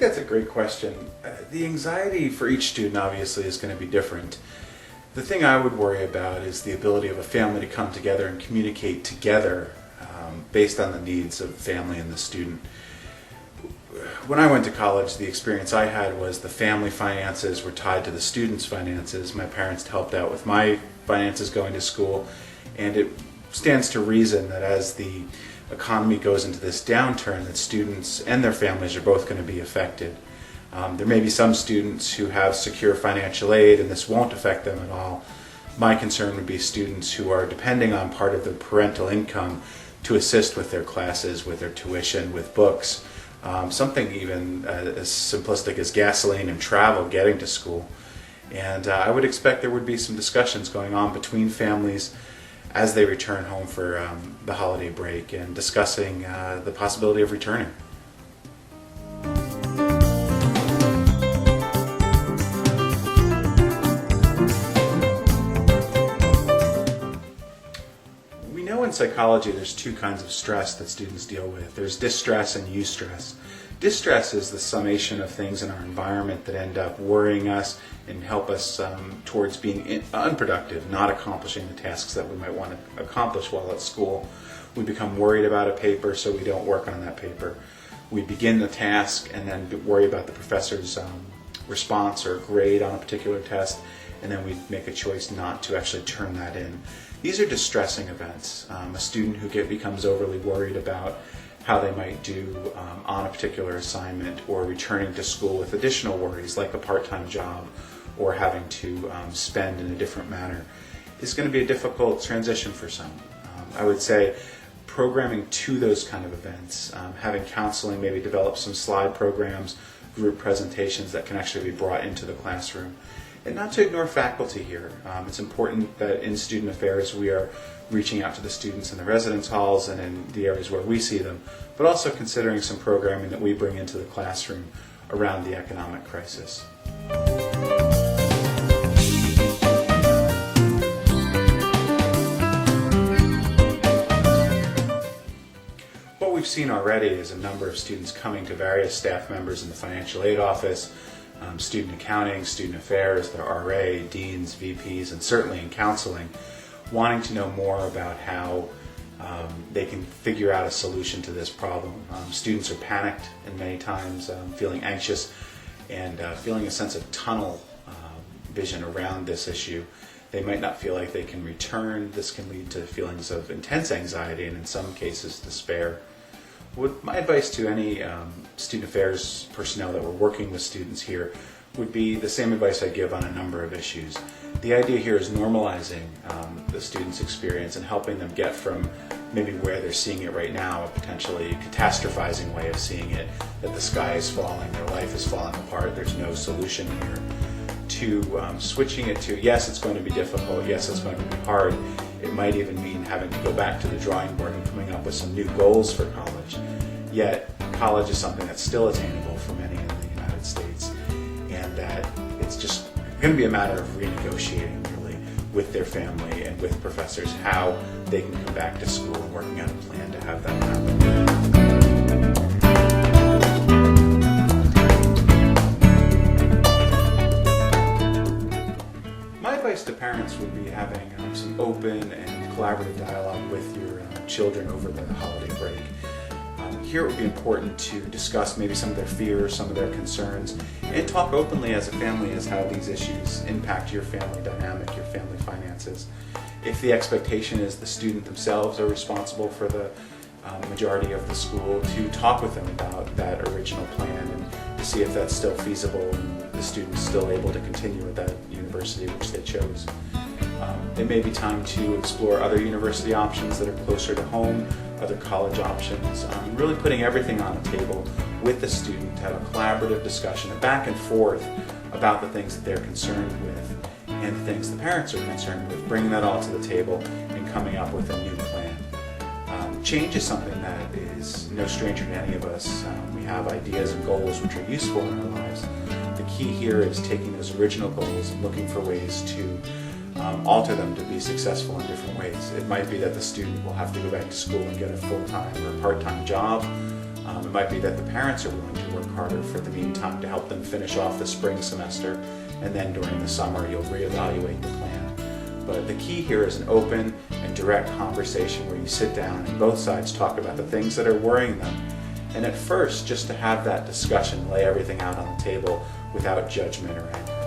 that's a great question. The anxiety for each student obviously is going to be different. The thing I would worry about is the ability of a family to come together and communicate together based on the needs of the family and the student. When I went to college, the experience I had was the family finances were tied to the students' finances. My parents helped out with my finances going to school, and it stands to reason that as the economy goes into this downturn, that students and their families are both going to be affected. There may be some students who have secure financial aid and this won't affect them at all. My concern would be students who are depending on part of their parental income to assist with their classes, with their tuition, with books, something even as simplistic as gasoline and travel getting to school. And I would expect there would be some discussions going on between families as they return home for the holiday break and discussing the possibility of returning. We know in psychology there's two kinds of stress that students deal with. There's distress and eustress. Distress is the summation of things in our environment that end up worrying us and help us towards being unproductive, not accomplishing the tasks that we might want to accomplish while at school. We become worried about a paper, so we don't work on that paper. We begin the task and then worry about the professor's response or grade on a particular test, and then we make a choice not to actually turn that in. These are distressing events. A student who becomes overly worried about how they might do on a particular assignment, or returning to school with additional worries like a part-time job or having to spend in a different manner, is going to be a difficult transition for some. I would say programming to those kind of events, having counseling, maybe develop some slide programs, group presentations that can actually be brought into the classroom. And not to ignore faculty here. It's important that in student affairs we are reaching out to the students in the residence halls and in the areas where we see them, but also considering some programming that we bring into the classroom around the economic crisis. What we've seen already is a number of students coming to various staff members in the financial aid office, student accounting, student affairs, their RA, deans, VPs, and certainly in counseling, wanting to know more about how they can figure out a solution to this problem. Students are panicked and many times feeling anxious and feeling a sense of tunnel vision around this issue. They might not feel like they can return. This can lead to feelings of intense anxiety and in some cases despair. My advice to any student affairs personnel that were working with students here would be the same advice I give on a number of issues. The idea here is normalizing the student's experience and helping them get from maybe where they're seeing it right now, a potentially catastrophizing way of seeing it, that the sky is falling, their life is falling apart, there's no solution here, to switching it to, yes, it's going to be difficult, yes, it's going to be hard. It might even mean having to go back to the drawing board and coming up with some new goals for college. Yet, college is something that's still attainable for many in the United States, and that it's just going to be a matter of renegotiating really with their family and with professors how they can come back to school and working out a plan to have that happen. To parents would be having some open and collaborative dialogue with your children over the holiday break. Here it would be important to discuss maybe some of their fears, some of their concerns, and talk openly as a family as how these issues impact your family dynamic, your family finances. If the expectation is the student themselves are responsible for the majority of the school, to talk with them about that original plan and to see if that's still feasible and the student's still able to continue at that university which they chose. It may be time to explore other university options that are closer to home, other college options, really putting everything on the table with the student to have a collaborative discussion, a back and forth about the things that they're concerned with and the things the parents are concerned with, bringing that all to the table and coming up with a new plan. Change is something that is no stranger to any of us. We have ideas and goals which are useful in our lives. The key here is taking those original goals and looking for ways to alter them to be successful in different ways. It might be that the student will have to go back to school and get a full-time or part-time job. It might be that the parents are willing to work harder for the meantime to help them finish off the spring semester, and then during the summer you'll reevaluate the plan. But the key here is an open and direct conversation where you sit down and both sides talk about the things that are worrying them. And at first, just to have that discussion, lay everything out on the table without judgment or anger.